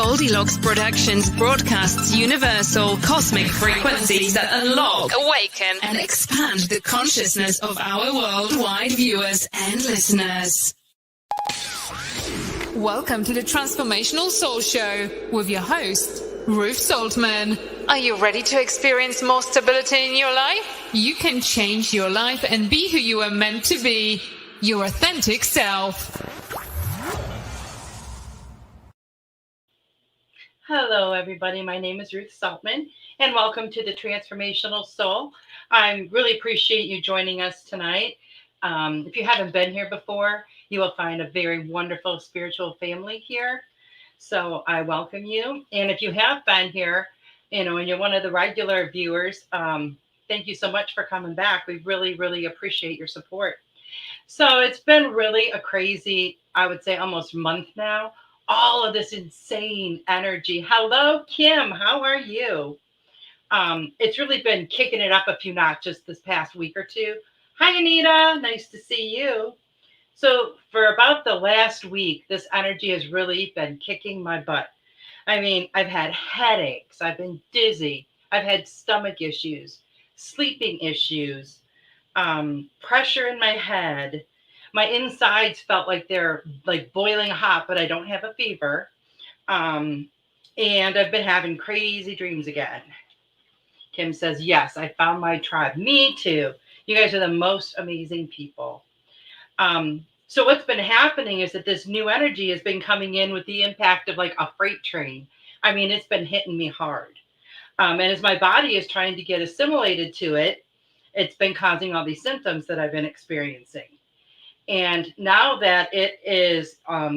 Goldylocks Productions broadcasts universal cosmic frequencies that unlock, awaken, and expand the consciousness of our worldwide viewers and listeners. Welcome to the Transformational Soul Show with your host, Ruth Soltman. Are you ready to experience more stability in your life? You can change your life and be who you are meant to be, your authentic self. Hello, everybody. My name is Ruth Soltman, and welcome to the Transformational Soul. I really appreciate you joining us tonight. If you haven't been here before, you will find a very wonderful spiritual family here. So I welcome you. And if you have been here, and you're one of the regular viewers, thank you so much for coming back. We really, really appreciate your support. So it's been really a crazy, I would say almost month now. All of this insane energy. Hello, Kim. How are you? It's really been kicking it up a few notches this past week or two. Hi, Anita. Nice to see you. So for about the last week, this energy has really been kicking my butt. I mean, I've had headaches. I've been dizzy. I've had stomach issues, sleeping issues, pressure in my head. My insides felt like they're like boiling hot, but I don't have a fever. And I've been having crazy dreams again. Kim says, yes, I found my tribe. Me too. You guys are the most amazing people. So what's been happening is that this new energy has been coming in with the impact of like a freight train. I mean, it's been hitting me hard. And as my body is trying to get assimilated to it, it's been causing all these symptoms that I've been experiencing. And now that it is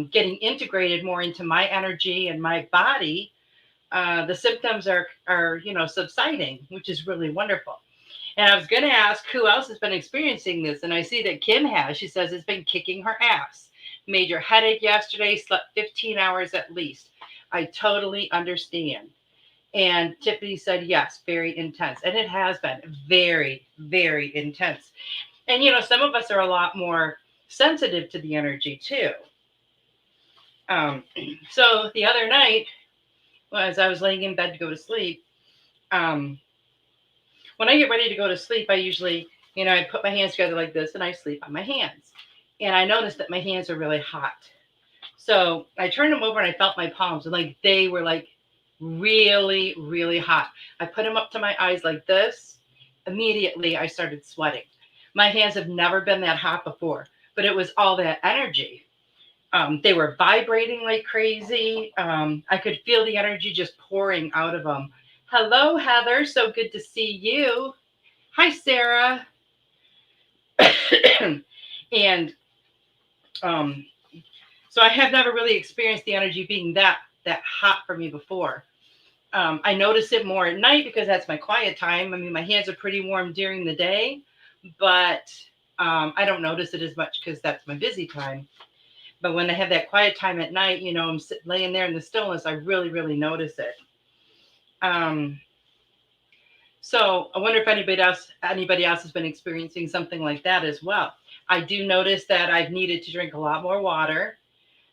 getting integrated more into my energy and my body, the symptoms are subsiding, which is really wonderful. And I was going to ask who else has been experiencing this. And I see that Kim has. She says it's been kicking her ass. Major headache yesterday, slept 15 hours at least. I totally understand. And Tiffany said, yes, very intense. And it has been very, very intense. And, some of us are a lot more sensitive to the energy too. So the other night, as I was laying in bed to go to sleep, when I get ready to go to sleep, I usually, I put my hands together like this and I sleep on my hands. And I noticed that my hands are really hot. So I turned them over and I felt my palms and they were like really, really hot. I put them up to my eyes like this. Immediately, I started sweating. My hands have never been that hot before, but it was all that energy. They were vibrating like crazy. I could feel the energy just pouring out of them. Hello, Heather. So good to see you. Hi, Sarah. And so I have never really experienced the energy being that hot for me before. I notice it more at night because that's my quiet time. I mean, my hands are pretty warm during the day, but I don't notice it as much because that's my busy time. But when I have that quiet time at night, I'm laying there in the stillness, I really, really notice it. So I wonder if anybody else has been experiencing something like that as well. I do notice that I've needed to drink a lot more water.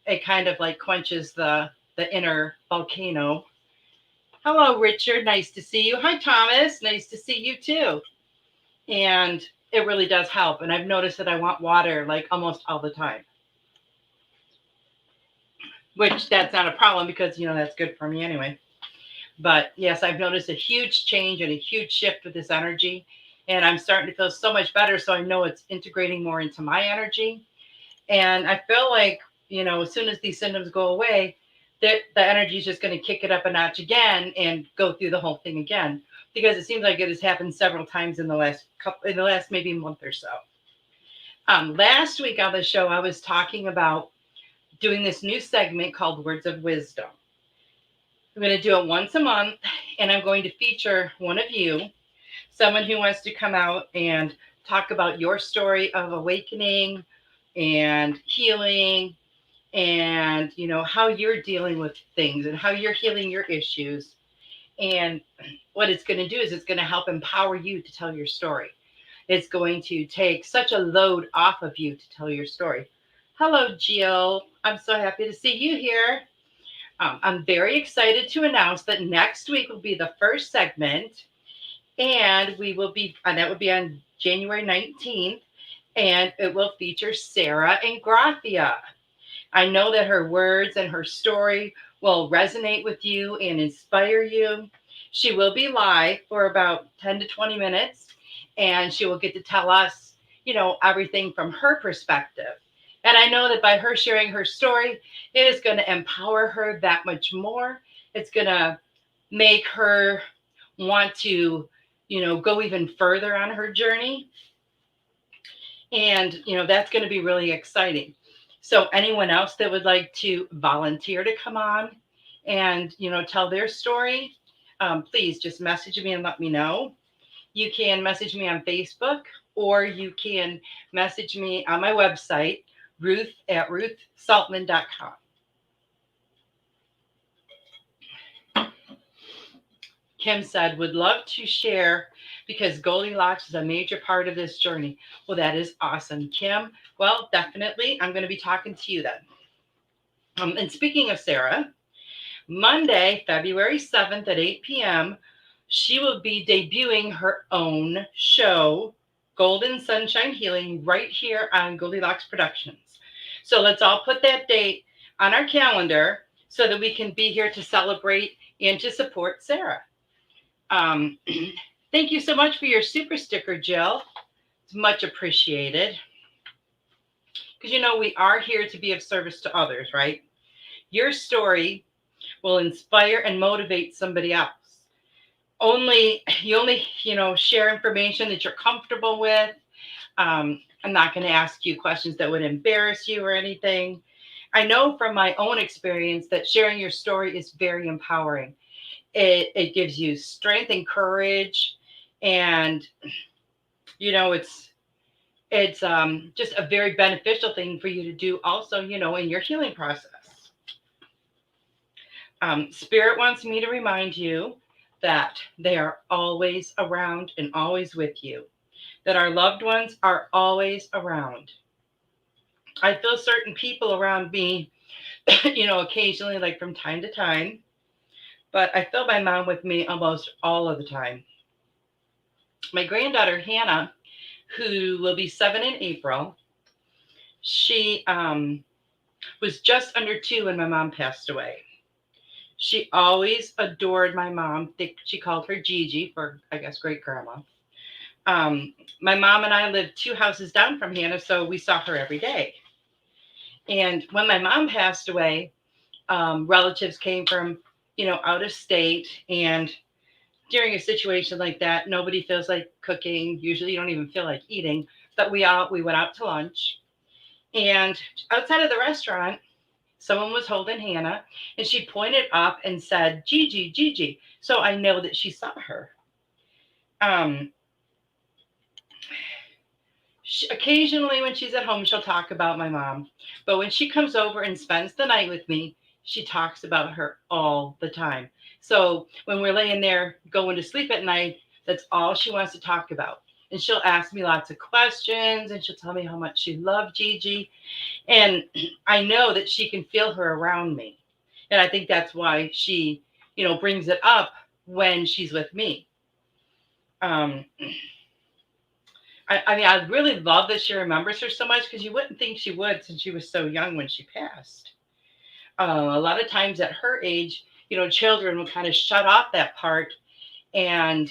It kind of like quenches the inner volcano. Hello, Richard. Nice to see you. Hi, Thomas. Nice to see you too. And it really does help. And I've noticed that I want water like almost all the time. Which that's not a problem because, that's good for me anyway. But yes, I've noticed a huge change and a huge shift with this energy. And I'm starting to feel so much better. So I know it's integrating more into my energy. And I feel like, as soon as these symptoms go away, the energy is just going to kick it up a notch again and go through the whole thing again. Because it seems like it has happened several times in the last maybe month or so. Last week on the show, I was talking about doing this new segment called Words of Wisdom. I'm going to do it once a month, and I'm going to feature one of you, someone who wants to come out and talk about your story of awakening and healing and, how you're dealing with things and how you're healing your issues. And what it's going to do is it's going to help empower you to tell your story. It's going to take such a load off of you to tell your story. Hello, Jill. I'm so happy to see you here. I'm very excited to announce that next week will be the first segment, and that will be on January 19th, and it will feature Sarah and Gracia. I know that her words and her story will resonate with you and inspire you. She will be live for about 10 to 20 minutes, and she will get to tell us, everything from her perspective. And I know that by her sharing her story, it is going to empower her that much more. It's going to make her want to, go even further on her journey. And, that's going to be really exciting. So anyone else that would like to volunteer to come on and, tell their story, please just message me and let me know. You can message me on Facebook, or you can message me on my website, ruth@ruthsoltman.com. Kim said, would love to share because Goldylocks is a major part of this journey. Well, that is awesome, Kim. Well, definitely, I'm going to be talking to you then. And speaking of Sarah, Monday, February 7th at 8 p.m., she will be debuting her own show, Golden Sunshine Healing, right here on Goldylocks Productions. So let's all put that date on our calendar so that we can be here to celebrate and to support Sarah. Thank you so much for your super sticker, Jill. It's much appreciated. Because, we are here to be of service to others, right? Your story will inspire and motivate somebody else. You only share information that you're comfortable with. I'm not going to ask you questions that would embarrass you or anything. I know from my own experience that sharing your story is very empowering. It gives you strength and courage, and it's just a very beneficial thing for you to do also, in your healing process. Spirit wants me to remind you that they are always around and always with you, that our loved ones are always around. I feel certain people around me, occasionally, like from time to time, but I feel my mom with me almost all of the time. My granddaughter, Hannah, who will be 7 in April, she was just under 2 when my mom passed away. She always adored my mom. She called her Gigi for, I guess, great grandma. My mom and I lived 2 houses down from Hannah, so we saw her every day. And when my mom passed away, relatives came from, out of state. And during a situation like that, nobody feels like cooking. Usually you don't even feel like eating. But we went out to lunch. And outside of the restaurant, someone was holding Hannah, and she pointed up and said, Gigi, Gigi. So I know that she saw her. Occasionally when she's at home, she'll talk about my mom. But when she comes over and spends the night with me, she talks about her all the time. So when we're laying there going to sleep at night, that's all she wants to talk about. And she'll ask me lots of questions, and she'll tell me how much she loved Gigi. And I know that she can feel her around me. And I think that's why she, brings it up when she's with me. I mean, I really love that she remembers her so much, because you wouldn't think she would since she was so young when she passed. A lot of times at her age, children will kind of shut off that part and,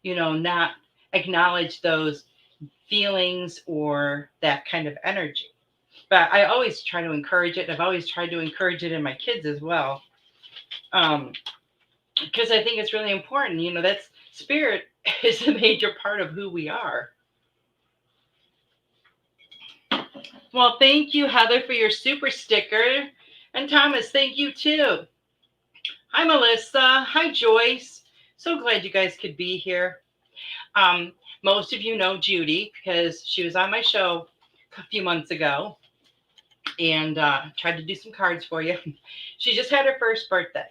not acknowledge those feelings or that kind of energy. But I always try to encourage it. I've always tried to encourage it in my kids as well. Because I think it's really important. That's spirit is a major part of who we are. Well, thank you, Heather, for your super sticker. And Thomas, thank you too. Hi, Melissa. Hi, Joyce. So glad you guys could be here. Most of you know Judy because she was on my show a few months ago and tried to do some cards for you. She just had her first birthday.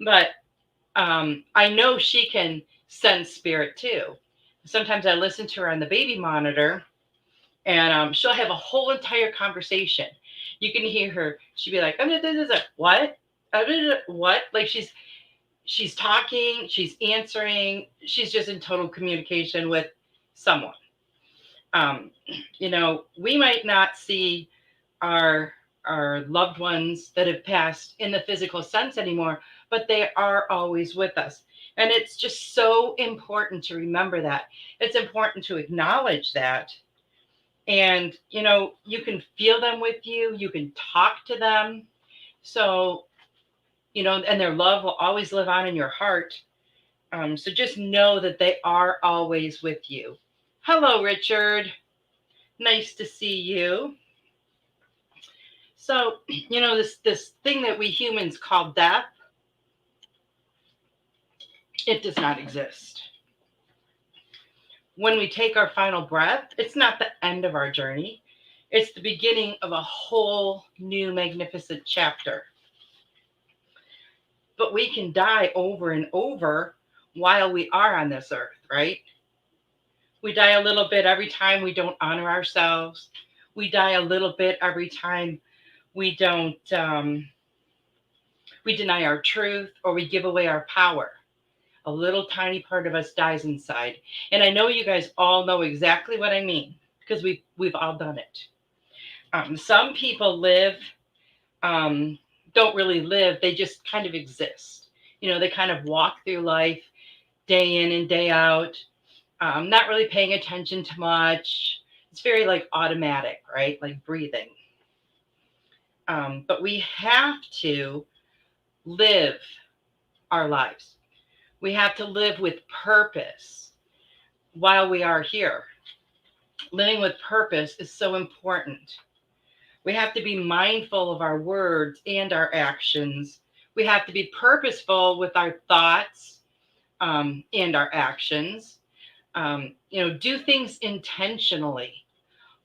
But I know she can sense spirit too. Sometimes I listen to her on the baby monitor, and she'll have a whole entire conversation. You can hear her. She'll be like, what? what? Like she's talking, she's answering, she's just in total communication with someone. Um, we might not see our loved ones that have passed in the physical sense anymore, but they are always with us. And it's just so important to remember that. It's important to acknowledge that. And, you can feel them with you, you can talk to them. So, and their love will always live on in your heart. So just know that they are always with you. Hello, Richard. Nice to see you. So, this thing that we humans call death, it does not exist. When we take our final breath, it's not the end of our journey. It's the beginning of a whole new magnificent chapter. But we can die over and over while we are on this earth, right? We die a little bit every time we don't honor ourselves. We die a little bit every time we don't, we deny our truth or we give away our power. A little tiny part of us dies inside. And I know you guys all know exactly what I mean because we've all done it. Some people don't really live. They just kind of exist. They kind of walk through life day in and day out, not really paying attention to much. It's very like automatic, right? Like breathing. But we have to live our lives. We have to live with purpose while we are here. Living with purpose is so important. We have to be mindful of our words and our actions. We have to be purposeful with our thoughts and our actions. Do things intentionally.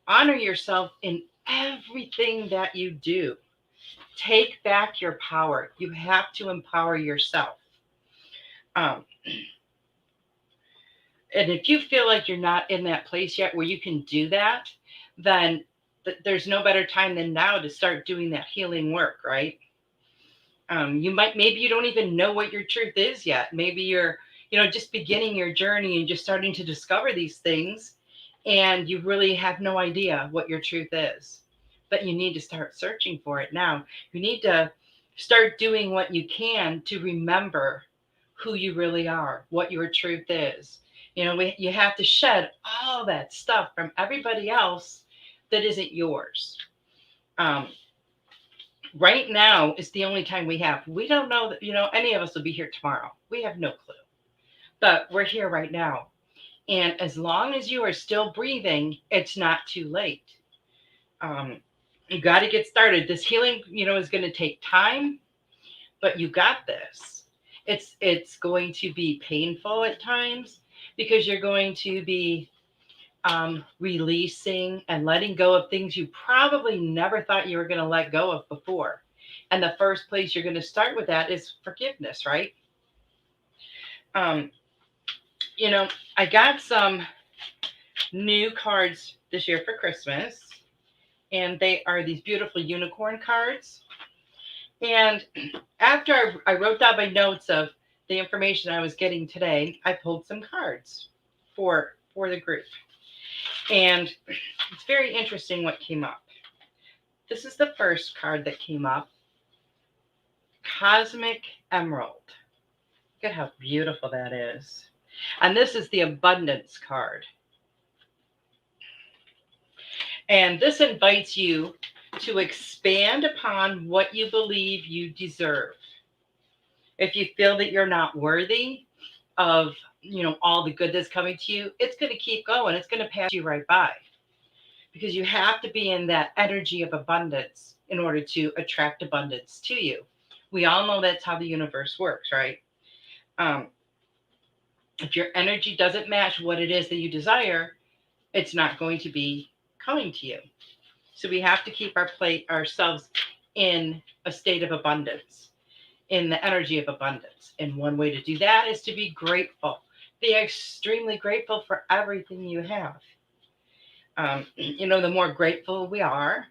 Honor yourself in everything that you do. Take back your power. You have to empower yourself. And if you feel like you're not in that place yet where you can do that, then there's no better time than now to start doing that healing work, right? Maybe you don't even know what your truth is yet. Maybe you're, just beginning your journey and just starting to discover these things, and you really have no idea what your truth is. But you need to start searching for it now. You need to start doing what you can to remember who you really are, what your truth is. You have to shed all that stuff from everybody else that isn't yours. Right now is the only time we have. We don't know that, any of us will be here tomorrow. We have no clue. But we're here right now. And as long as you are still breathing, it's not too late. You got to get started. This healing, is going to take time, but you got this. It's going to be painful at times because you're going to be releasing and letting go of things you probably never thought you were going to let go of before. And the first place you're going to start with that is forgiveness, right? I got some new cards this year for Christmas, and they are these beautiful unicorn cards. And after I wrote down my notes of the information I was getting today, I pulled some cards for the group. And it's very interesting what came up. This is the first card that came up. Cosmic Emerald. Look at how beautiful that is. And this is the abundance card. And this invites you to expand upon what you believe you deserve. If you feel that you're not worthy of, all the good that's coming to you, it's going to keep going. It's going to pass you right by. Because you have to be in that energy of abundance in order to attract abundance to you. We all know that's how the universe works, right? If your energy doesn't match what it is that you desire, it's not going to be coming to you. So we have to keep ourselves in a state of abundance, in the energy of abundance. And one way to do that is to be grateful. Be extremely grateful for everything you have. The more grateful we are,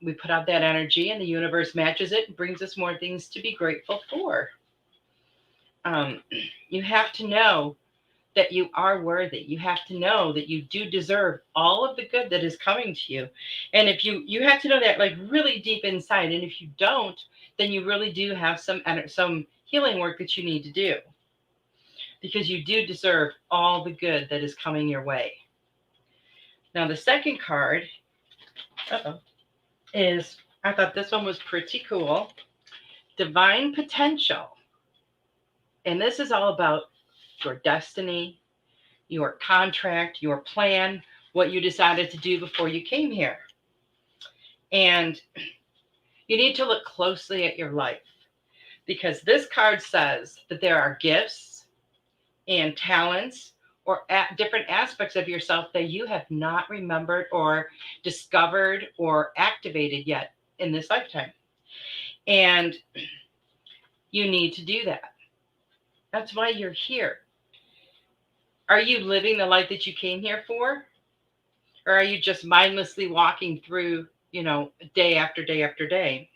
we put out that energy, and the universe matches it and brings us more things to be grateful for. You have to know that you are worthy. You have to know that you do deserve all of the good that is coming to you. And if you have to know that like really deep inside. And if you don't, then you really do have some healing work that you need to do, because you do deserve all the good that is coming your way. Now, the second card is, I thought this one was pretty cool. Divine Potential. And this is all about your destiny, your contract, your plan, what you decided to do before you came here. And you need to look closely at your life, because this card says that there are gifts and talents or different aspects of yourself that you have not remembered or discovered or activated yet in this lifetime. And you need to do that. That's why you're here. Are you living the life that you came here for? Or are you just mindlessly walking through, day after day after day?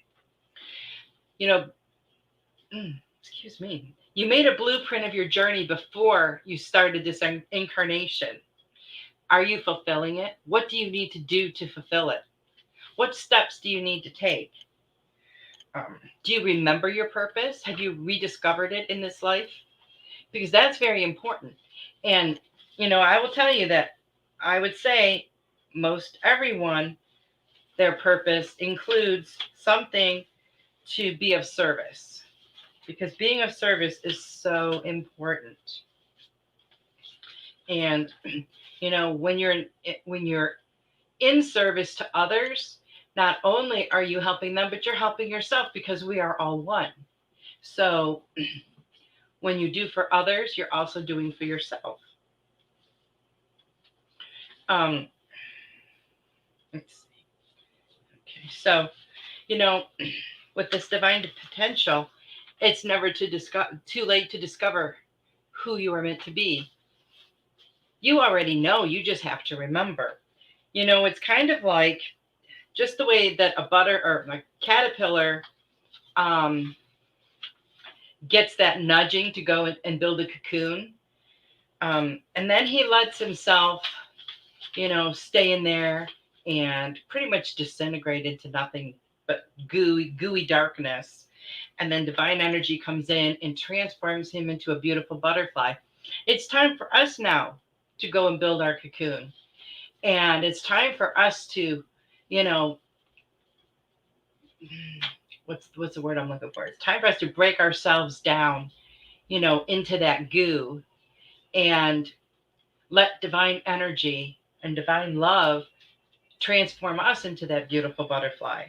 Excuse me. You made a blueprint of your journey before you started this incarnation. Are you fulfilling it? What do you need to do to fulfill it? What steps do you need to take? Do you remember your purpose? Have you rediscovered it in this life? Because that's very important. And, I will tell you that I would say most everyone, their purpose includes something to be of service, because being of service is so important. And, when you're in service to others, not only are you helping them, but you're helping yourself, because we are all one. So when you do for others, you're also doing for yourself. Let's see. Okay, so, with this divine potential, it's never too late to discover who you are meant to be. You already know, you just have to remember. It's kind of like just the way that a caterpillar gets that nudging to go and build a cocoon. And then he lets himself, stay in there and pretty much disintegrate into nothing but gooey darkness. And then divine energy comes in and transforms him into a beautiful butterfly. It's time for us now to go and build our cocoon. And it's time for us to, what's the word I'm looking for? It's time for us to break ourselves down, into that goo, and let divine energy and divine love transform us into that beautiful butterfly.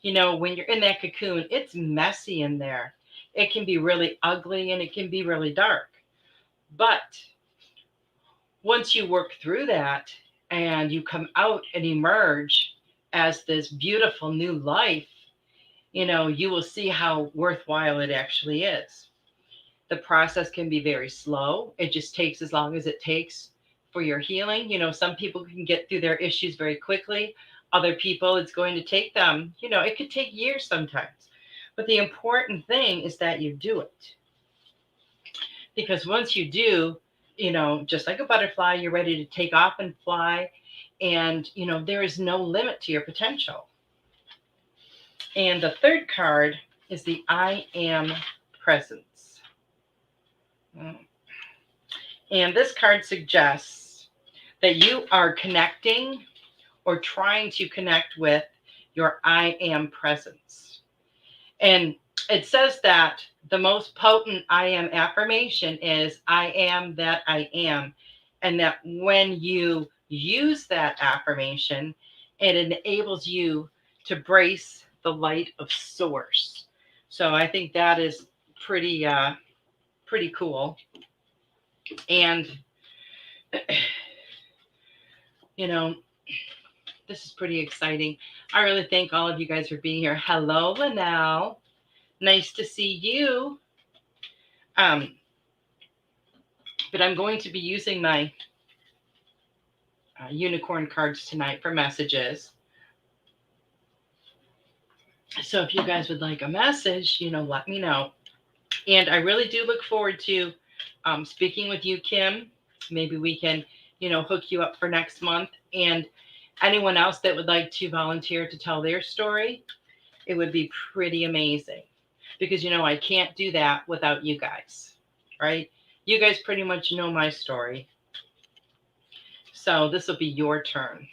When you're in that cocoon, it's messy in there. It can be really ugly and it can be really dark. But once you work through that and you come out and emerge as this beautiful new life, you will see how worthwhile it actually is. The process can be very slow. It just takes as long as it takes for your healing. Some people can get through their issues very quickly. Other people, it's going to take them, it could take years sometimes. But the important thing is that you do it. Because once you do, just like a butterfly, you're ready to take off and fly. And, there is no limit to your potential. And the third card is the I Am Presence. And this card suggests that you are connecting or trying to connect with your I Am Presence. And it says that the most potent I Am affirmation is I am that I am. And that when you use that affirmation, it enables you to brace the light of source. So I think that is pretty cool. And, this is pretty exciting. I really thank all of you guys for being here. Hello, Linnell. Nice to see you. But I'm going to be using my unicorn cards tonight for messages. So if you guys would like a message, let me know. And I really do look forward to speaking with you, Kim. Maybe we can, hook you up for next month. And anyone else that would like to volunteer to tell their story, it would be pretty amazing. Because, I can't do that without you guys, right? You guys pretty much know my story. So this will be your turn.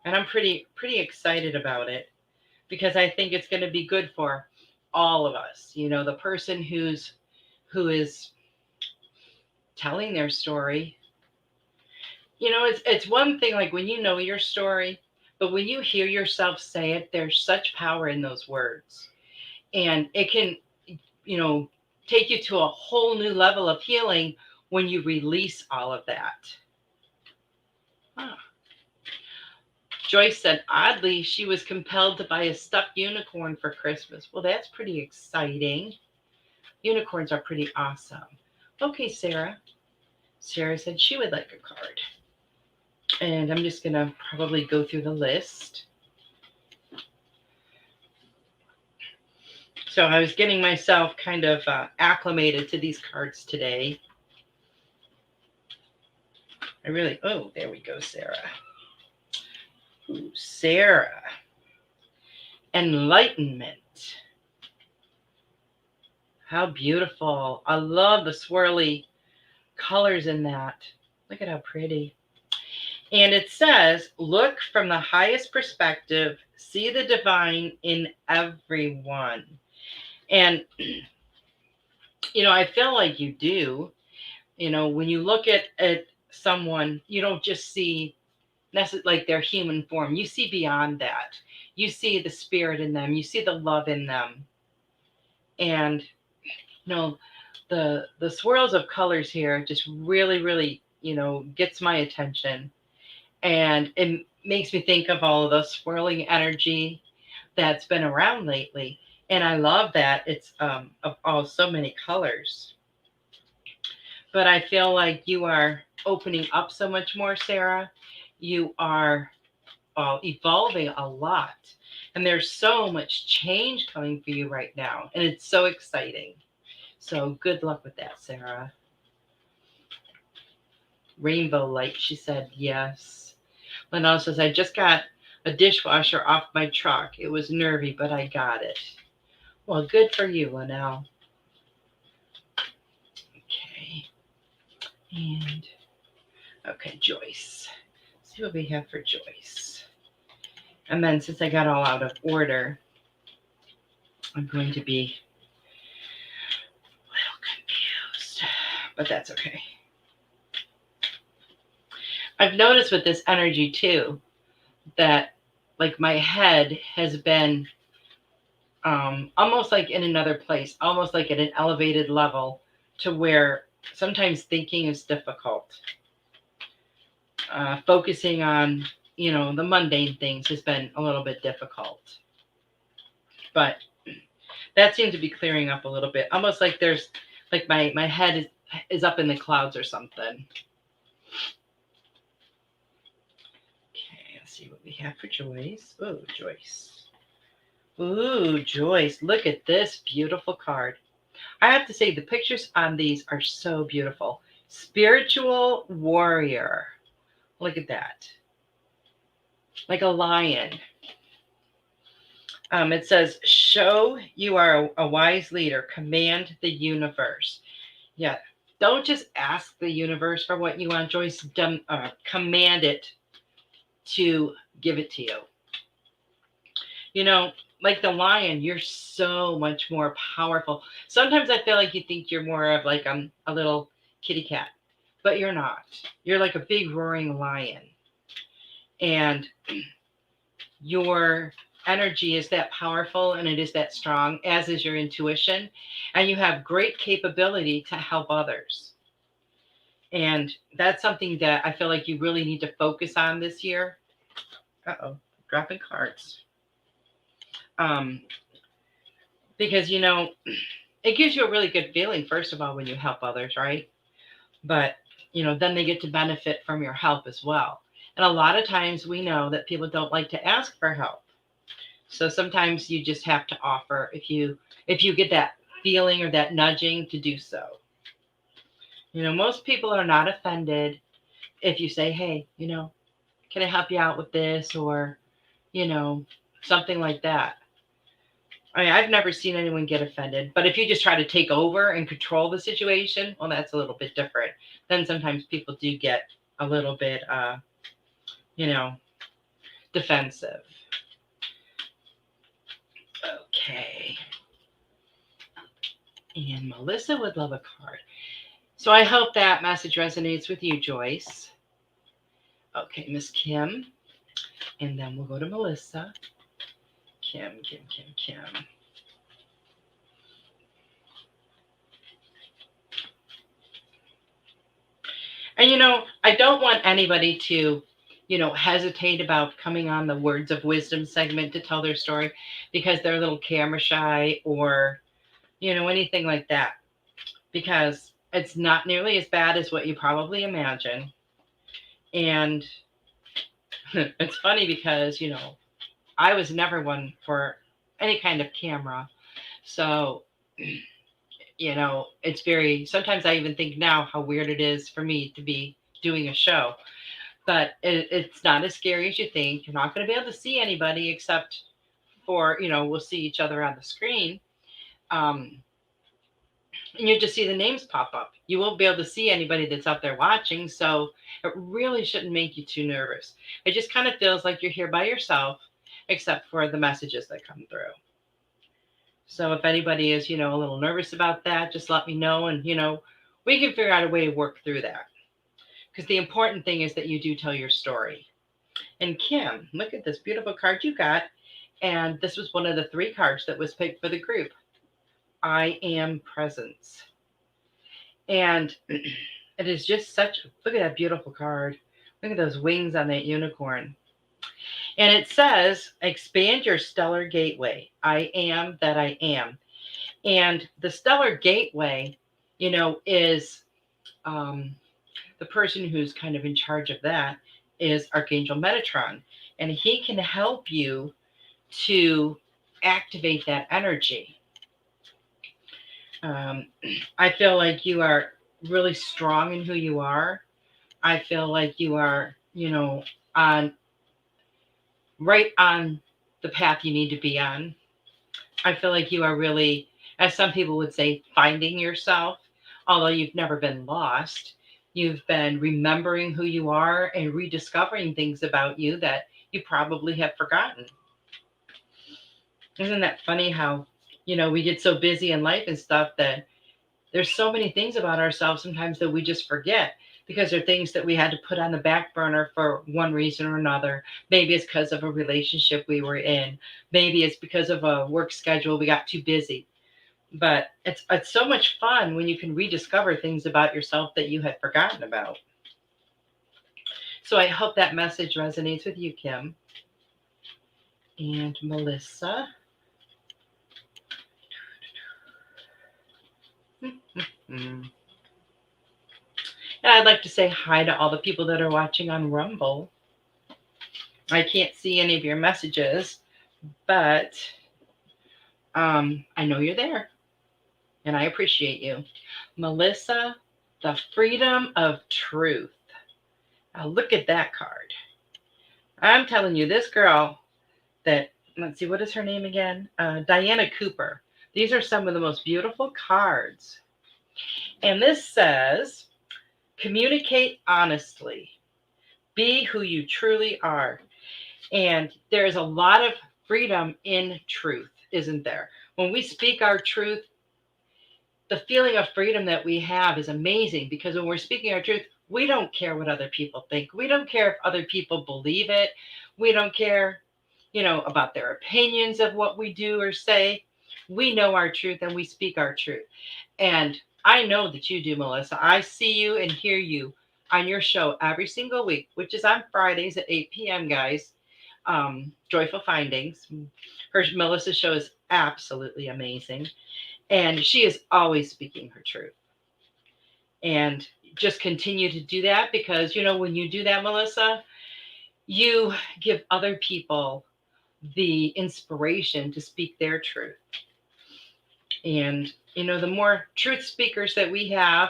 And I'm pretty excited about it because I think it's going to be good for all of us. The person who is telling their story. It's one thing like when you know your story, but when you hear yourself say it, there's such power in those words. And it can, you know, take you to a whole new level of healing when you release all of that. Huh. Joyce said, oddly, she was compelled to buy a stuffed unicorn for Christmas. Well, that's pretty exciting. Unicorns are pretty awesome. Okay, Sarah. Sarah said she would like a card. And I'm just going to probably go through the list. So I was getting myself kind of acclimated to these cards today. Oh, there we go, Sarah. Ooh, Sarah. Enlightenment. How beautiful. I love the swirly colors in that. Look at how pretty. And it says, look from the highest perspective, see the divine in everyone. And, I feel like you do. When you look at someone, you don't just see like their human form. You see beyond that. You see the spirit in them. You see the love in them. And, the swirls of colors here just really, really, gets my attention. And it makes me think of all of the swirling energy that's been around lately. And I love that it's of so many colors. But I feel like you are opening up so much more, Sarah. You are evolving a lot. And there's so much change coming for you right now. And it's so exciting. So good luck with that, Sarah. Rainbow light, she said, yes. Linnell says, I just got a dishwasher off my truck. It was nervy, but I got it. Well, good for you, Linnell. Okay. And, okay, Joyce. Let's see what we have for Joyce. And then since I got all out of order, I'm going to be a little confused, but that's okay. I've noticed with this energy too, that like my head has been almost like in another place, almost like at an elevated level to where sometimes thinking is difficult. Focusing on, the mundane things has been a little bit difficult. But that seems to be clearing up a little bit. Almost like there's, like my head is up in the clouds or something. Okay, let's see what we have for Joyce. Oh, Joyce. Ooh, Joyce, look at this beautiful card. I have to say the pictures on these are so beautiful. Spiritual warrior. Look at that. Like a lion. It says, show you are a wise leader. Command the universe. Yeah. Don't just ask the universe for what you want, Joyce. Command it to give it to you. Like the lion, you're so much more powerful. Sometimes I feel like you think you're more of like a little kitty cat, but you're not. You're like a big roaring lion. And your energy is that powerful and it is that strong, as is your intuition. And you have great capability to help others. And that's something that I feel like you really need to focus on this year. Uh-oh, dropping cards. Because, it gives you a really good feeling, first of all, when you help others, right? But, then they get to benefit from your help as well. And a lot of times we know that people don't like to ask for help. So sometimes you just have to offer if you get that feeling or that nudging to do so. Most people are not offended if you say, hey, can I help you out with this? Or, something like that. I mean, I've never seen anyone get offended, but if you just try to take over and control the situation, well, that's a little bit different. Then sometimes people do get a little bit, defensive. Okay. And Melissa would love a card. So I hope that message resonates with you, Joyce. Okay, Miss Kim. And then we'll go to Melissa. Kim. And I don't want anybody to, hesitate about coming on the Words of Wisdom segment to tell their story because they're a little camera shy or, anything like that. Because it's not nearly as bad as what you probably imagine. And it's funny because, I was never one for any kind of camera. So, it's very, sometimes I even think now how weird it is for me to be doing a show. But it's not as scary as you think. You're not going to be able to see anybody except for, we'll see each other on the screen. And you just see the names pop up. You won't be able to see anybody that's out there watching. So it really shouldn't make you too nervous. It just kind of feels like you're here by yourself, except for the messages that come through. So if anybody is, a little nervous about that, just let me know. And, we can figure out a way to work through that. Because the important thing is that you do tell your story. And Kim, look at this beautiful card you got. And this was one of the 3 cards that was picked for the group. I am presence. And it is just such, look at that beautiful card. Look at those wings on that unicorn. And it says, expand your stellar gateway. I am that I am. And the stellar gateway, is the person who's kind of in charge of that is Archangel Metatron. And he can help you to activate that energy. I feel like you are really strong in who you are. I feel like you are, right on the path you need to be on. I feel like you are really, as some people would say, finding yourself, although you've never been lost. You've been remembering who you are and rediscovering things about you that you probably have forgotten. Isn't that funny how, we get so busy in life and stuff that there's so many things about ourselves sometimes that we just forget because they're things that we had to put on the back burner for one reason or another. Maybe it's because of a relationship we were in. Maybe it's because of a work schedule. We got too busy. But it's so much fun when you can rediscover things about yourself that you had forgotten about. So I hope that message resonates with you, Kim. And Melissa. And I'd like to say hi to all the people that are watching on Rumble. I can't see any of your messages, but I know you're there, and I appreciate you. Melissa, the freedom of truth. Now look at that card. I'm telling you, this girl that, let's see, what is her name again? Diana Cooper. These are some of the most beautiful cards. And this says, communicate honestly. Be who you truly are. And there is a lot of freedom in truth, isn't there? When we speak our truth, the feeling of freedom that we have is amazing because when we're speaking our truth, we don't care what other people think. We don't care if other people believe it. We don't care, about their opinions of what we do or say. We know our truth and we speak our truth. And I know that you do, Melissa. I see you and hear you on your show every single week, which is on Fridays at 8 p.m., guys. Joyful Findings. Melissa's show is absolutely amazing. And she is always speaking her truth. And just continue to do that because, when you do that, Melissa, you give other people the inspiration to speak their truth. And, the more truth speakers that we have,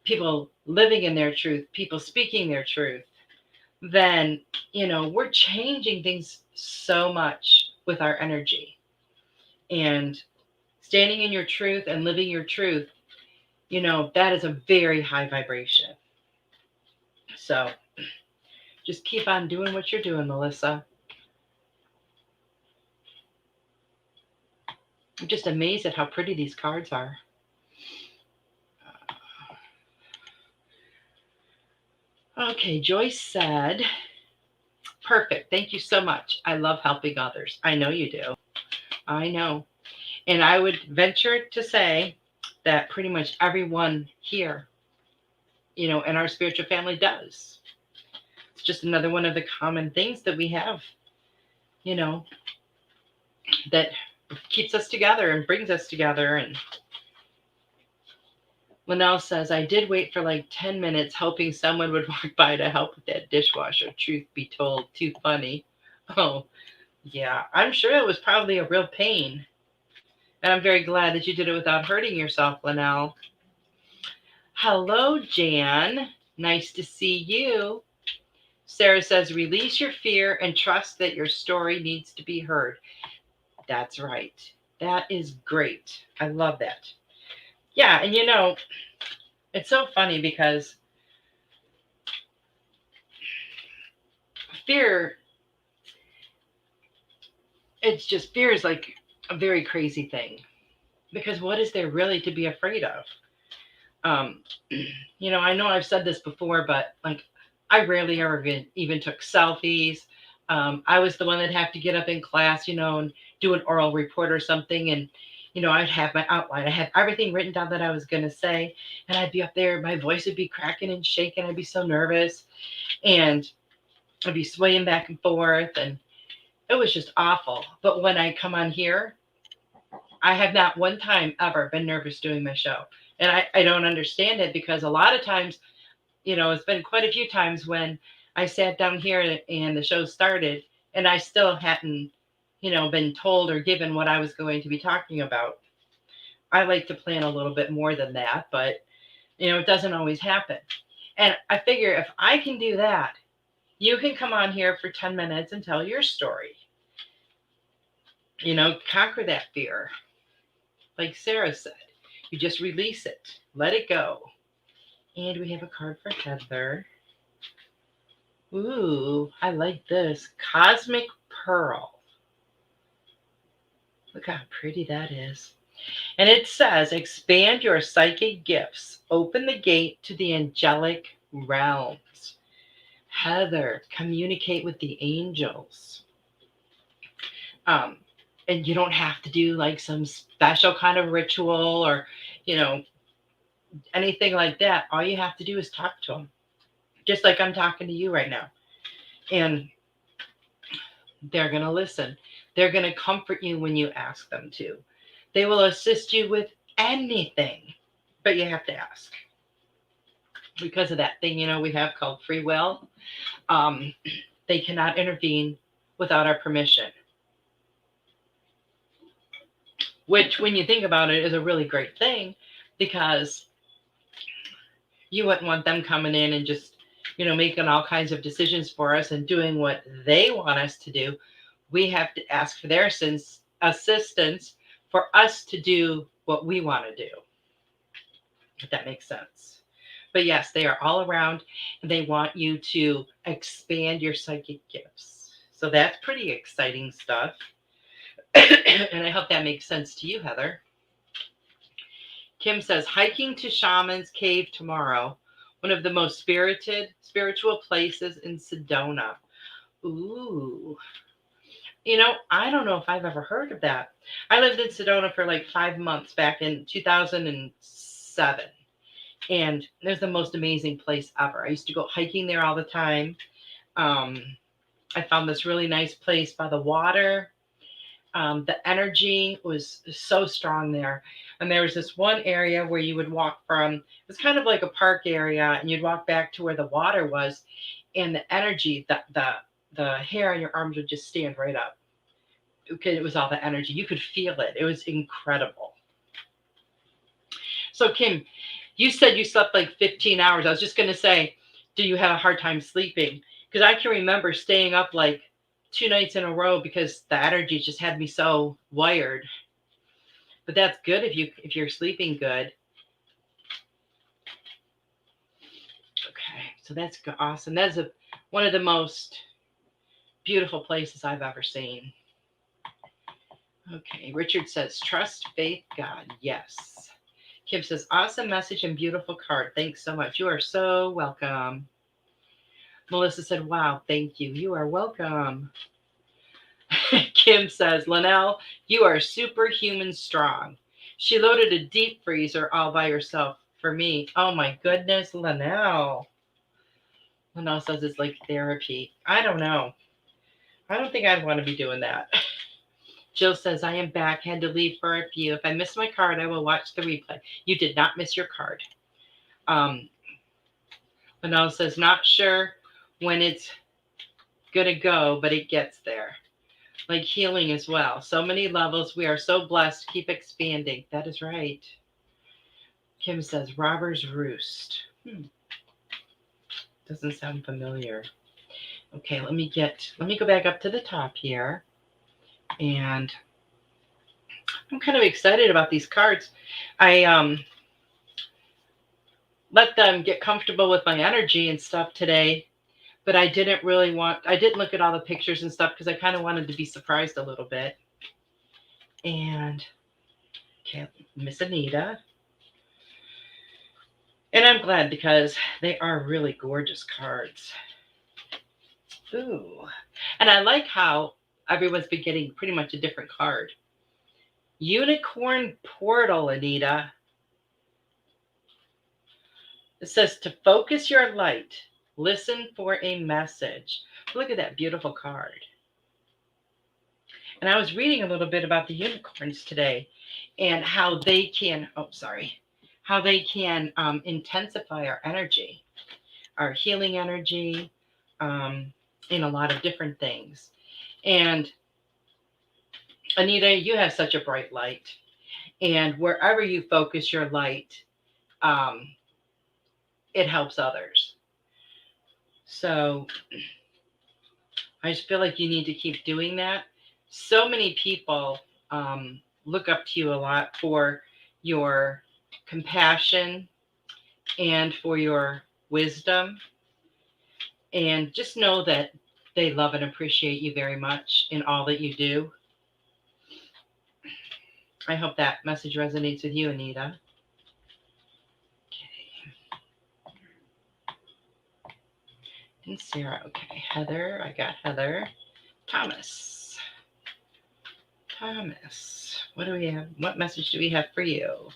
people living in their truth, people speaking their truth, then, we're changing things so much with our energy. And standing in your truth and living your truth, that is a very high vibration. So just keep on doing what you're doing, Melissa. I'm just amazed at how pretty these cards are. Okay, Joyce said, perfect. Thank you so much. I love helping others. I know you do. I know. And I would venture to say that pretty much everyone here, in our spiritual family does. It's just another one of the common things that we have, that keeps us together and brings us together. And Linnell says, I did wait for like 10 minutes hoping someone would walk by to help with that dishwasher. Truth be told, too funny. Oh, yeah. I'm sure it was probably a real pain. And I'm very glad that you did it without hurting yourself, Linnell. Hello, Jan. Nice to see you. Sarah says, release your fear and trust that your story needs to be heard. That's right. That is great. I love that. Yeah, and it's so funny because fear is like a very crazy thing. Because what is there really to be afraid of? I know I've said this before, but like I rarely ever even took selfies. I was the one that'd have to get up in class, and do an oral report or something. And, I'd have my outline. I had everything written down that I was going to say. And I'd be up there. My voice would be cracking and shaking. I'd be so nervous. And I'd be swaying back and forth. And it was just awful. But when I come on here, I have not one time ever been nervous doing my show. And I don't understand it because a lot of times, it's been quite a few times when I sat down here and the show started and I still hadn't, been told or given what I was going to be talking about. I like to plan a little bit more than that, but, it doesn't always happen. And I figure if I can do that, you can come on here for 10 minutes and tell your story. Conquer that fear. Like Sarah said, you just release it, let it go. And we have a card for Heather. Ooh, I like this. Cosmic Pearl. Look how pretty that is. And it says, expand your psychic gifts. Open the gate to the angelic realms. Heather, communicate with the angels. And you don't have to do like some special kind of ritual or, anything like that. All you have to do is talk to them. Just like I'm talking to you right now. And they're going to listen. They're going to comfort you when you ask them to. They will assist you with anything, but you have to ask. Because of that thing, we have called free will. They cannot intervene without our permission. Which, when you think about it, is a really great thing because you wouldn't want them coming in and just, making all kinds of decisions for us and doing what they want us to do. We have to ask for their assistance for us to do what we want to do. If that makes sense. But yes, they are all around and they want you to expand your psychic gifts. So that's pretty exciting stuff. And I hope that makes sense to you, Heather. Kim says, hiking to Shaman's Cave tomorrow, one of the most spiritual places in Sedona. Ooh. I don't know if I've ever heard of that. I lived in Sedona for like 5 months back in 2007. And there's the most amazing place ever. I used to go hiking there all the time. I found this really nice place by the water. The energy was so strong there. And there was this one area where you would walk from, it was kind of like a park area, and you'd walk back to where the water was, and the energy, the hair on your arms would just stand right up. Okay, it was all the energy. You could feel it. It was incredible. So Kim, you said you slept like 15 hours. I was just going to say, do you have a hard time sleeping? Because I can remember staying up like 2 nights in a row because the energy just had me so wired. But that's good if you're sleeping good. Okay, so that's awesome. That's one of the most beautiful places I've ever seen. Okay, Richard says, trust, faith, God. Yes. Kim says, awesome message and beautiful card. Thanks so much. You are so welcome. Melissa said, wow, thank you. You are welcome. Kim says, Linnell, you are superhuman strong. She loaded a deep freezer all by herself for me. Oh my goodness, Linnell. Linnell says it's like therapy. I don't know. I don't think I'd want to be doing that. Jill says, I am back. Had to leave for a few. If I miss my card, I will watch the replay. You did not miss your card. Linnell says, not sure when it's going to go, but it gets there. Like healing as well. So many levels. We are so blessed. Keep expanding. That is right. Kim says, Robber's Roost. Doesn't sound familiar. Okay, let me go back up to the top here. And I'm kind of excited about these cards. I let them get comfortable with my energy and stuff today, but I didn't look at all the pictures and stuff because I kind of wanted to be surprised a little bit. And okay, Miss Anita. And I'm glad because they are really gorgeous cards. Ooh. And I like how everyone's been getting pretty much a different card. Unicorn Portal, Anita. It says to focus your light, listen for a message. Look at that beautiful card. And I was reading a little bit about the unicorns today and how they can, intensify our energy, our healing energy, in a lot of different things. And Anita, you have such a bright light. And wherever you focus your light, it helps others. So I just feel like you need to keep doing that. So many people look up to you a lot for your compassion and for your wisdom. And just know that they love and appreciate you very much in all that you do. I hope that message resonates with you, Anita. Okay. And Sarah. Okay. Heather. I got Heather. Thomas. What do we have? What message do we have for you?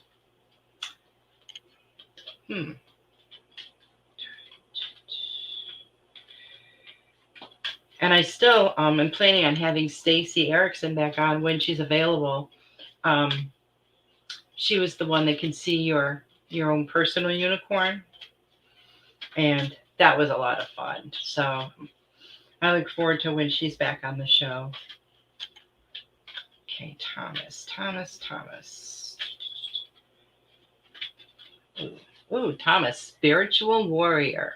And I still am planning on having Stacy Erickson back on when she's available. She was the one that can see your own personal unicorn. And that was a lot of fun. So I look forward to when she's back on the show. Okay, Thomas. Ooh, Thomas, spiritual warrior.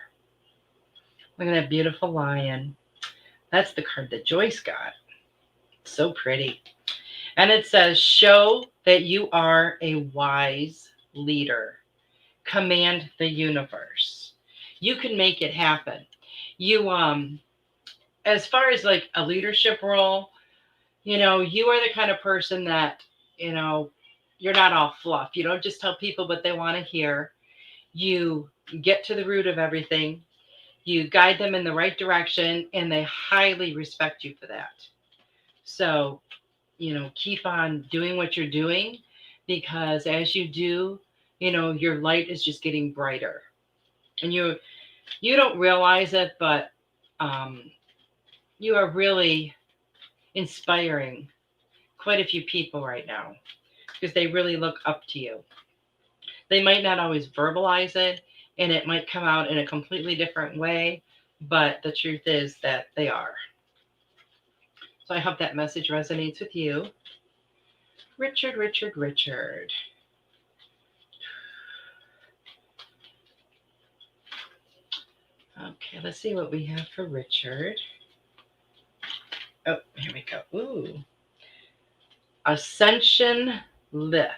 Look at that beautiful lion. That's the card that Joyce got. So pretty. And it says, show that you are a wise leader. Command the universe. You can make it happen. You, as far as like a leadership role, you are the kind of person that, you're not all fluff. You don't just tell people what they want to hear. You get to the root of everything. You guide them in the right direction, and they highly respect you for that. So, keep on doing what you're doing, because as you do, your light is just getting brighter. And you don't realize it, but you are really inspiring quite a few people right now because they really look up to you. They might not always verbalize it, and it might come out in a completely different way, but the truth is that they are. So So I hope that message resonates with you. Richard. Okay, let's see what we have for Richard. Oh, here we go. Ooh. Ascension Lift.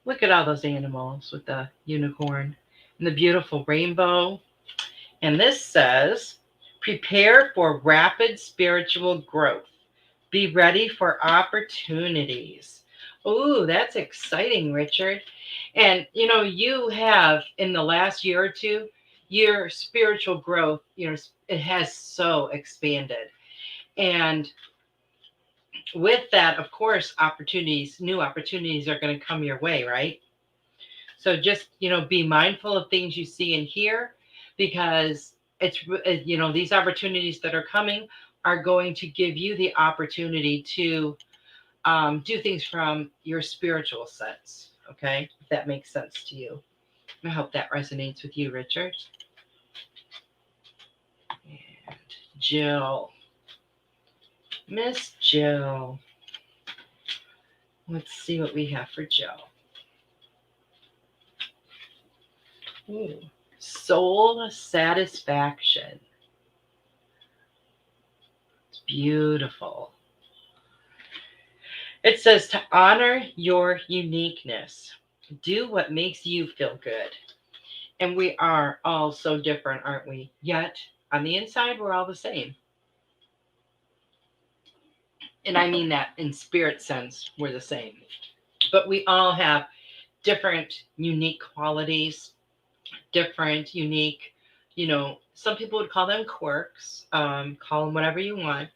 Look at all those animals with the unicorn and the beautiful rainbow. And this says, prepare for rapid spiritual growth. Be ready for opportunities. Ooh, that's exciting, Richard. And, you have in the last year or two, your spiritual growth, it has so expanded. And with that, of course, new opportunities are going to come your way, right? So just, be mindful of things you see and hear, because it's, these opportunities that are coming are going to give you the opportunity to do things from your spiritual sense. Okay. If that makes sense to you. I hope that resonates with you, Richard. And Jill. Miss Jill. Let's see what we have for Jill. Ooh. Soul satisfaction. It's beautiful. It says to honor your uniqueness. Do what makes you feel good. And we are all so different, aren't we? Yet, on the inside, we're all the same. And I mean that in spirit sense, we're the same. But we all have different, unique qualities, different, unique, some people would call them quirks, call them whatever you want.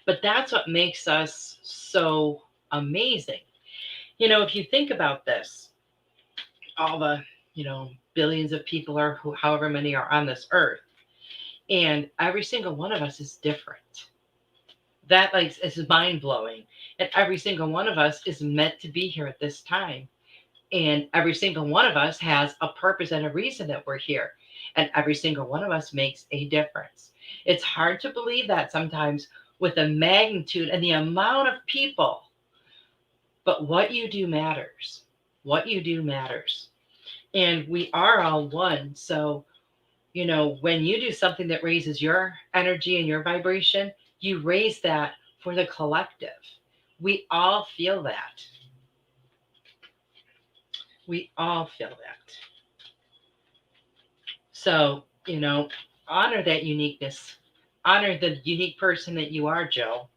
But that's what makes us so amazing. If you think about this, all the, billions of people or however many are on this earth, and every single one of us is different. That is mind blowing. And every single one of us is meant to be here at this time. And every single one of us has a purpose and a reason that we're here. And every single one of us makes a difference. It's hard to believe that sometimes with the magnitude and the amount of people. But what you do matters. What you do matters. And we are all one. So, when you do something that raises your energy and your vibration, you raise that for the collective. We all feel that. We all feel that. So, honor that uniqueness. Honor the unique person that you are, Jill,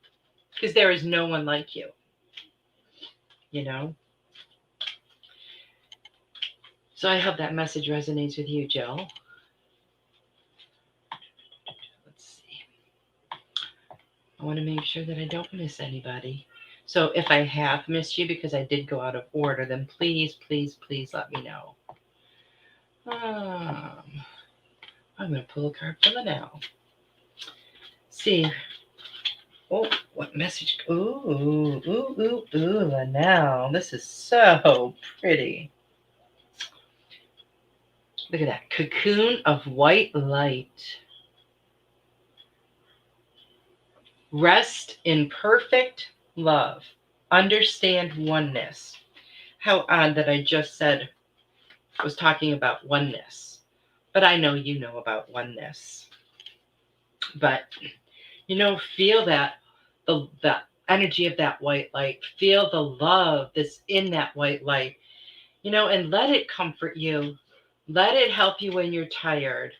because there is no one like you. So I hope that message resonates with you, Jill. Let's see. I want to make sure that I don't miss anybody. So if I have missed you because I did go out of order, then please, please, please let me know. I'm going to pull a card for the now. See. Oh, what message? Ooh, Lanelle. This is so pretty. Look at that. Cocoon of white light. Rest in perfect love. Understand oneness. How odd that I just said was talking about oneness. But I know you know about oneness. But, feel that, the energy of that white light. Feel the love that's in that white light. And let it comfort you. Let it help you when you're tired.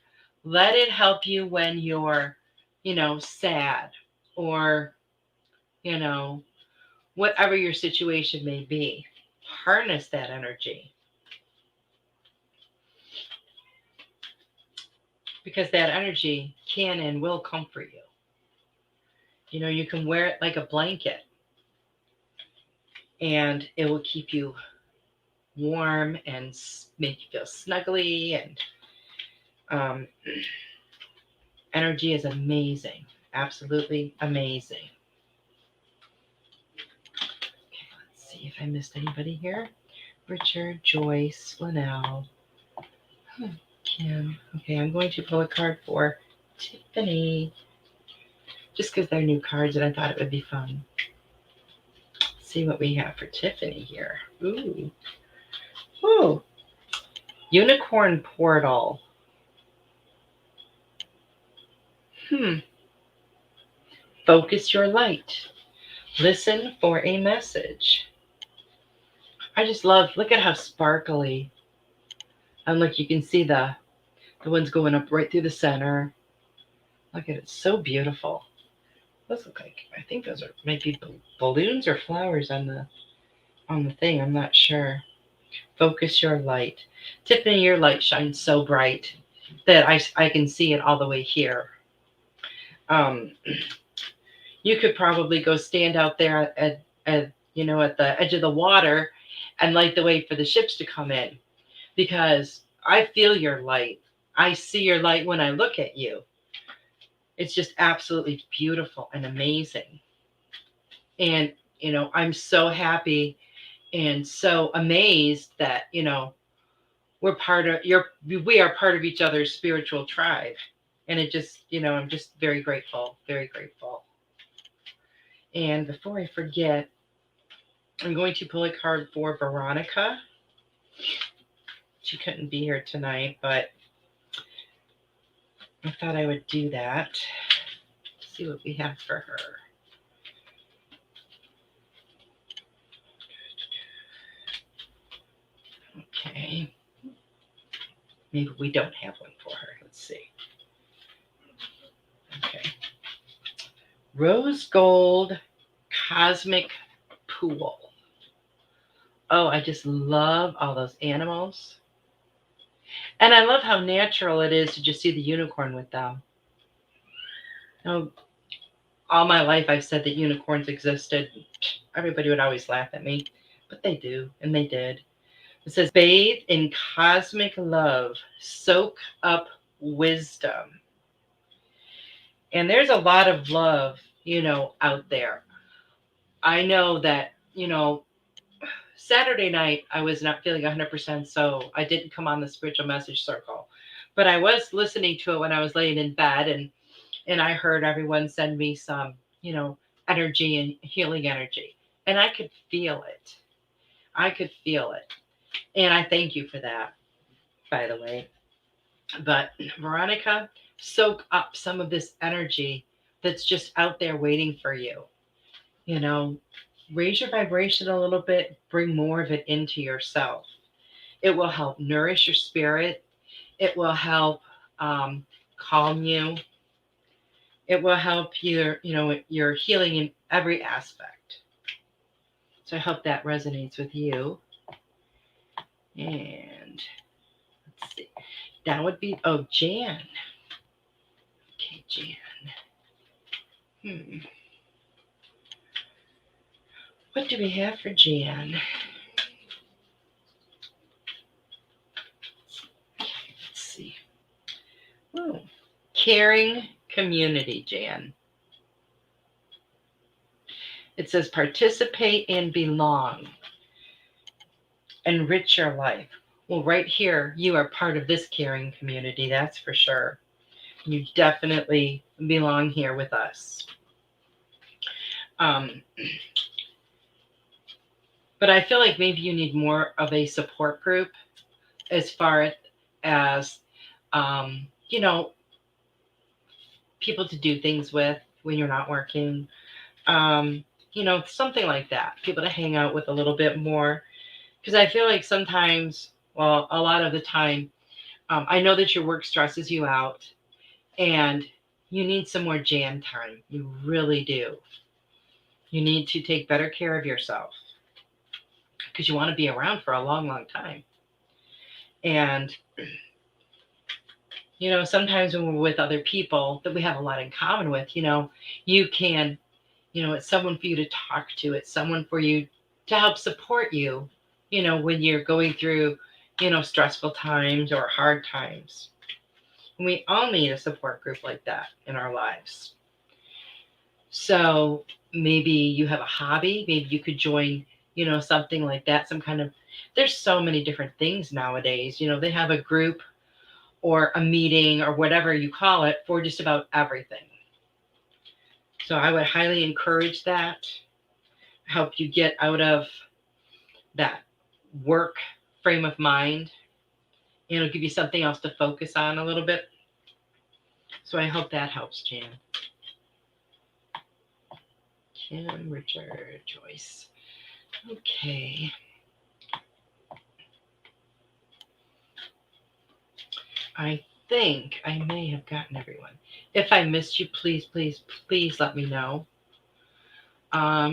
Let it help you when you're, sad or, whatever your situation may be. Harness that energy. Because that energy can and will comfort you. You can wear it like a blanket and it will keep you warm and make you feel snuggly. And energy is amazing. Absolutely amazing. Okay, let's see if I missed anybody here. Richard, Joyce, Linnell, Kim. Okay, I'm going to pull a card for Tiffany. just because they're new cards and I thought it would be fun. Let's see what we have for Tiffany here. Ooh. Ooh. Unicorn Portal. Focus your light. Listen for a message. I just love, look at how sparkly. And look, you can see the ones going up right through the center. Look at it, so beautiful. Those look like, I think those are maybe balloons or flowers on the thing. I'm not sure. Focus your light. Tiffany, your light shines so bright that I can see it all the way here. You could probably go stand out there at the edge of the water and light the way for the ships to come in, because I feel your light. I see your light when I look at you. It's just absolutely beautiful and amazing. And, I'm so happy and so amazed that, we are part of each other's spiritual tribe. And it just, I'm just very grateful, very grateful. And before I forget, I'm going to pull a card for Veronica. She couldn't be here tonight, but I thought I would do that. Let's see what we have for her. Okay. Maybe we don't have one for her. Let's see. Okay. Rose Gold Cosmic Pool. Oh, I just love all those animals. And I love how natural it is to just see the unicorn with them. All my life I've said that unicorns existed. Everybody would always laugh at me, but they do, and they did. It says, bathe in cosmic love, soak up wisdom. And there's a lot of love, out there. I know that, Saturday night, I was not feeling 100%, so I didn't come on the spiritual message circle. But I was listening to it when I was laying in bed, and I heard everyone send me some, energy and healing energy. And I could feel it. I could feel it. And I thank you for that, by the way. But Veronica, soak up some of this energy that's just out there waiting for you. Raise your vibration a little bit, bring more of it into yourself. It will help nourish your spirit. It will help calm you. It will help your healing in every aspect. So I hope that resonates with you. And let's see. That would be, Jan. Okay, Jan. What do we have for Jan? Let's see. Oh, caring community, Jan. It says participate and belong. Enrich your life. Well, right here, you are part of this caring community, that's for sure. You definitely belong here with us. But I feel like maybe you need more of a support group as far as, people to do things with when you're not working. Something like that. People to hang out with a little bit more. Because I feel like sometimes, well, a lot of the time, I know that your work stresses you out and you need some more Jan time. You really do. You need to take better care of yourself because you want to be around for a long, long time. And, sometimes when we're with other people that we have a lot in common with, you can, it's someone for you to talk to. It's someone for you to help support you, when you're going through, stressful times or hard times. And we all need a support group like that in our lives. So maybe you have a hobby. Maybe you could join, something like that. There's so many different things nowadays. They have a group or a meeting or whatever you call it for just about everything. So I would highly encourage that, help you get out of that work frame of mind. It'll give you something else to focus on a little bit. So I hope that helps, Jan. Kim, Richard, Joyce. Okay. I think I may have gotten everyone. If I missed you, please, please, please let me know.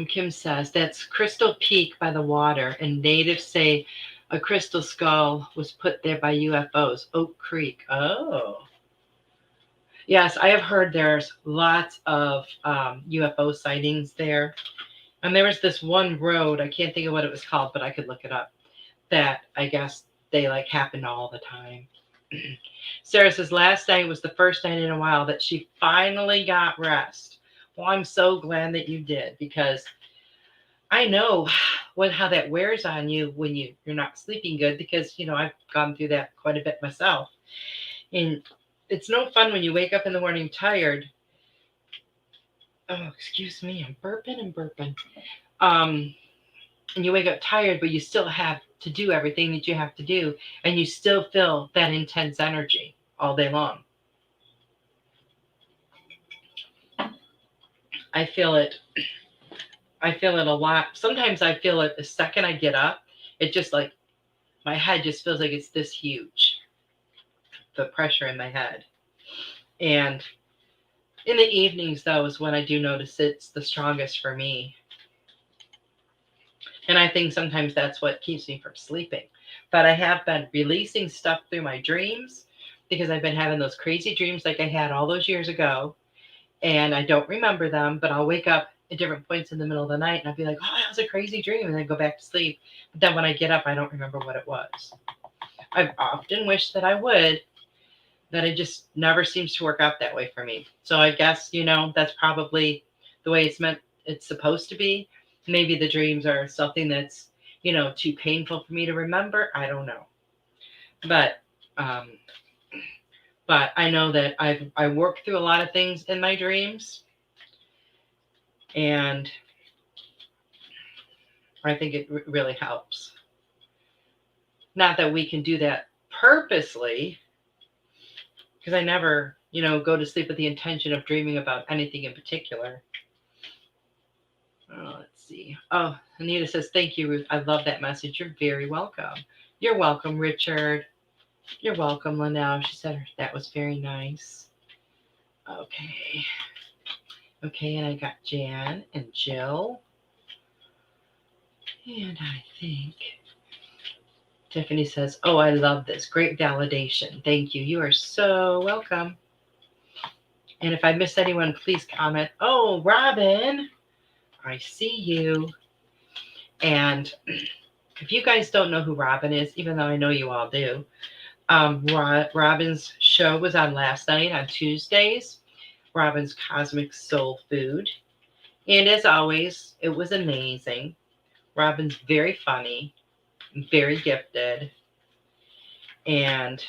Kim says, that's Crystal Peak by the water, and natives say a crystal skull was put there by UFOs. Oak Creek. Oh. Yes, I have heard there's lots of UFO sightings there. And there was this one road, I can't think of what it was called, but I could look it up, that I guess they like happened all the time. Sarah says, last night was the first night in a while that she finally got rest. Well, I'm so glad that you did, because I know how that wears on you when you're not sleeping good, because, I've gone through that quite a bit myself. And it's no fun when you wake up in the morning tired. Oh, excuse me, I'm burping. And you wake up tired, but you still have to do everything that you have to do, and you still feel that intense energy all day long. I feel it a lot. Sometimes I feel it the second I get up. It just like my head just feels like it's this huge, the pressure in my head. And in the evenings, though, is when I do notice it's the strongest for me. And I think sometimes that's what keeps me from sleeping. But I have been releasing stuff through my dreams, because I've been having those crazy dreams like I had all those years ago. And I don't remember them, but I'll wake up at different points in the middle of the night and I'll be like, oh, that was a crazy dream. And then go back to sleep. But then when I get up, I don't remember what it was. I've often wished that I would, that it just never seems to work out that way for me. So I guess, that's probably the way it's supposed to be. Maybe the dreams are something that's, too painful for me to remember. I don't know. But I know that I work through a lot of things in my dreams. And I think it really helps. Not that we can do that purposely, because I never, go to sleep with the intention of dreaming about anything in particular. Oh, let's see. Oh, Anita says, thank you, Ruth. I love that message. You're very welcome. You're welcome, Richard. You're welcome, Linnell. She said that was very nice. Okay. Okay, and I got Jan and Jill. And I think Tiffany says, oh, I love this. Great validation. Thank you. You are so welcome. And if I miss anyone, please comment. Oh, Robin, I see you. And if you guys don't know who Robin is, even though I know you all do, Robin's show was on last night on Tuesdays, Robin's Cosmic Soul Food. And as always, it was amazing. Robin's very funny, very gifted, and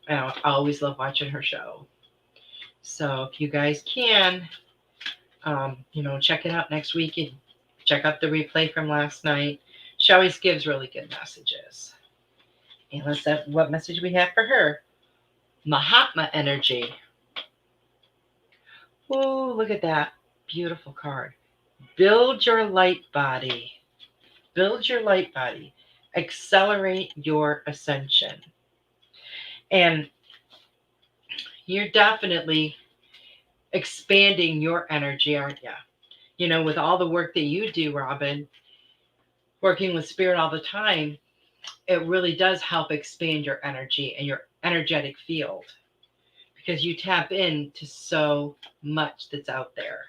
I always love watching her show. So if you guys can, check it out next week and check out the replay from last night. She always gives really good messages. And let's see what message we have for her. Mahatma energy. Oh, look at that beautiful card. Build your light body. Build your light body. Accelerate your ascension. And you're definitely expanding your energy, aren't you? With all the work that you do, Robin, working with spirit all the time, it really does help expand your energy and your energetic field, because you tap into so much that's out there.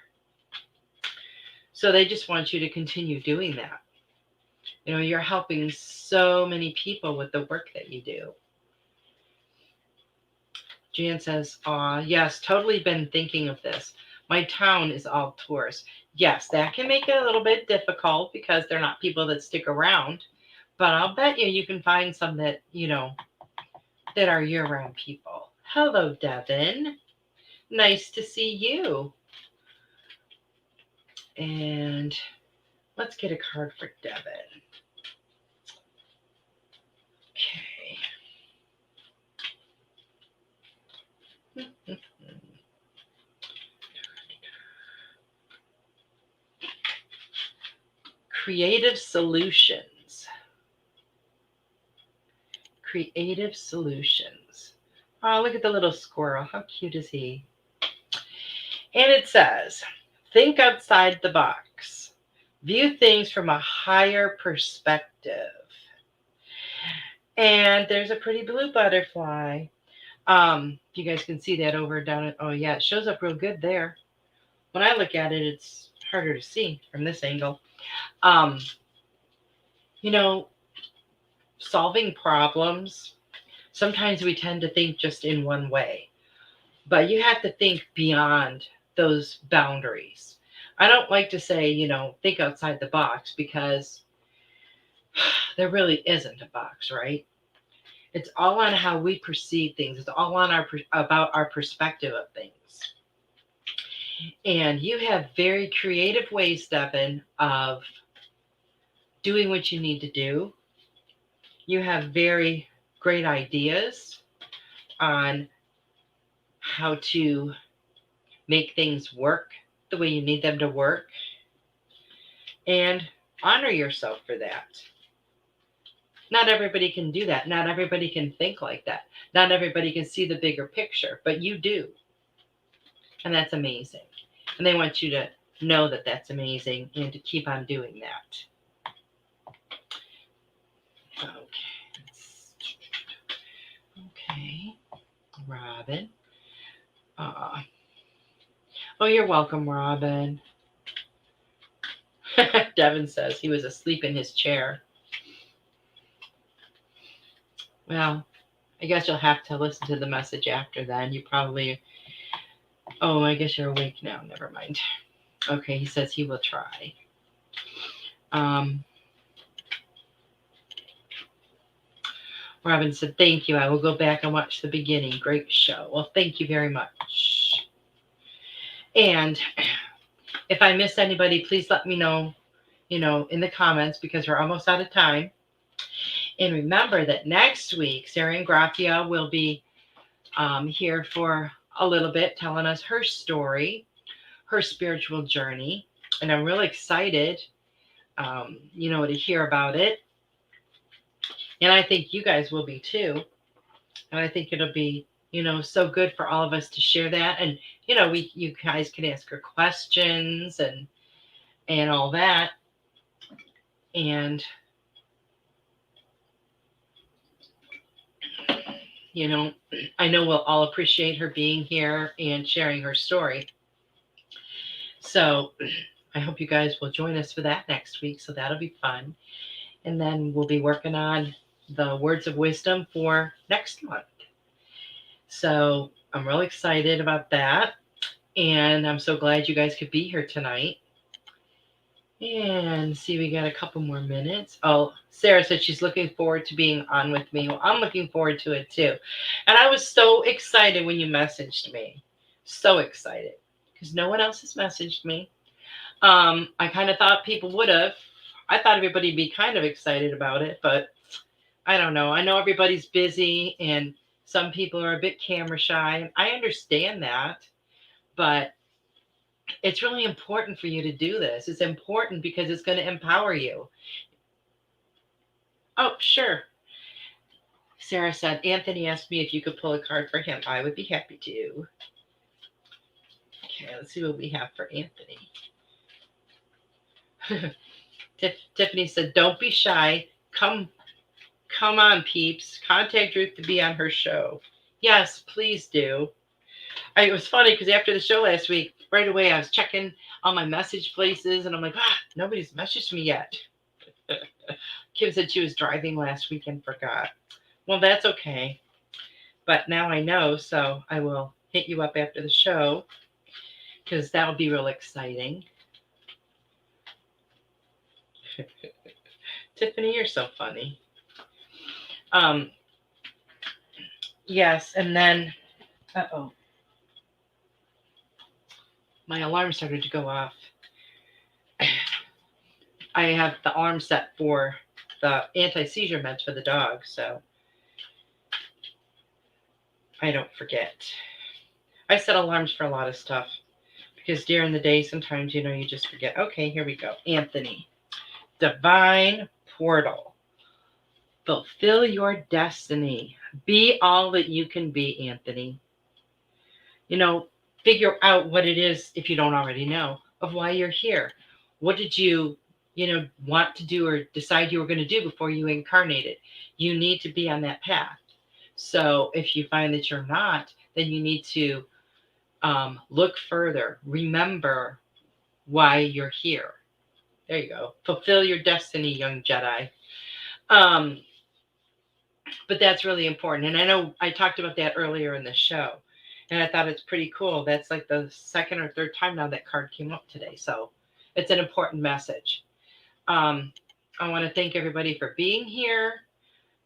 So they just want you to continue doing that. You're helping so many people with the work that you do. Jan says, yes, totally been thinking of this. My town is all tourists. Yes, that can make it a little bit difficult because they're not people that stick around. But I'll bet you can find some that, that are year-round people. Hello, Devin. Nice to see you. And let's get a card for Devin. Okay. Creative solutions. Creative solutions. Oh, look at the little squirrel. How cute is he? And it says, think outside the box. View things from a higher perspective. And there's a pretty blue butterfly. If you guys can see that over down at, oh yeah, it shows up real good there. When I look at it, it's harder to see from this angle. You know, solving problems, sometimes we tend to think just in one way, but you have to think beyond those boundaries. I don't like to say, think outside the box, because there really isn't a box, right? It's all on how we perceive things. It's all on about our perspective of things. And you have very creative ways, Devin, of doing what you need to do. You have very great ideas on how to make things work the way you need them to work. And honor yourself for that. Not everybody can do that. Not everybody can think like that. Not everybody can see the bigger picture, but you do. And that's amazing. And they want you to know that that's amazing and to keep on doing that. Okay. Robin. Oh, you're welcome, Robin. Devin says he was asleep in his chair. Well, I guess you'll have to listen to the message after then. You probably... Oh, I guess you're awake now. Never mind. Okay, he says he will try. Robin said, thank you. I will go back and watch the beginning. Great show. Well, thank you very much. And if I missed anybody, please let me know, in the comments, because we're almost out of time. And remember that next week, Sarah and Gracia will be here for a little bit, telling us her story, her spiritual journey. And I'm really excited, to hear about it. And I think you guys will be too. And I think it'll be, so good for all of us to share that. And, you guys can ask her questions and all that. And, I know we'll all appreciate her being here and sharing her story. So I hope you guys will join us for that next week. So that'll be fun. And then we'll be working on the words of wisdom for next month. So I'm really excited about that. And I'm so glad you guys could be here tonight. And see, we got a couple more minutes. Oh, Sarah said she's looking forward to being on with me. Well, I'm looking forward to it too. And I was so excited when you messaged me. So excited. Because no one else has messaged me. I kind of thought people would have. I thought everybody would be kind of excited about it, but I don't know. I know everybody's busy and some people are a bit camera shy. And I understand that, but it's really important for you to do this. It's important because it's going to empower you. Oh, sure. Sarah said, Anthony asked me if you could pull a card for him. I would be happy to. Okay, let's see what we have for Anthony. Tiffany said, don't be shy. Come on, peeps. Contact Ruth to be on her show. Yes, please do. It was funny because after the show last week, right away I was checking all my message places and I'm like, nobody's messaged me yet. Kim said she was driving last week and forgot. Well, that's okay. But now I know, so I will hit you up after the show because that'll be real exciting. Tiffany, you're so funny. Yes, and then, my alarm started to go off. I have the alarm set for the anti-seizure meds for the dog, so I don't forget. I set alarms for a lot of stuff because during the day, sometimes, you just forget. Okay, here we go. Anthony, divine portal. Fulfill your destiny. Be all that you can be, Anthony. Figure out what it is, if you don't already know, of why you're here. What did you, want to do or decide you were going to do before you incarnated? You need to be on that path. So if you find that you're not, then you need to look further. Remember why you're here. There you go. Fulfill your destiny, young Jedi. But that's really important. And I know I talked about that earlier in the show. And I thought it's pretty cool. That's like the second or third time now that card came up today. So it's an important message. I want to thank everybody for being here.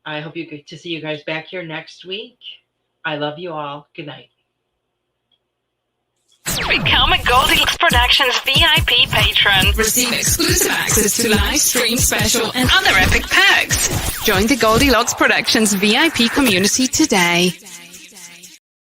I hope you get to see you guys back here next week. I love you all. Good night. Become a Goldylocks Productions VIP patron. Receive exclusive access to live stream special and other epic perks. Join the Goldylocks Productions VIP community today.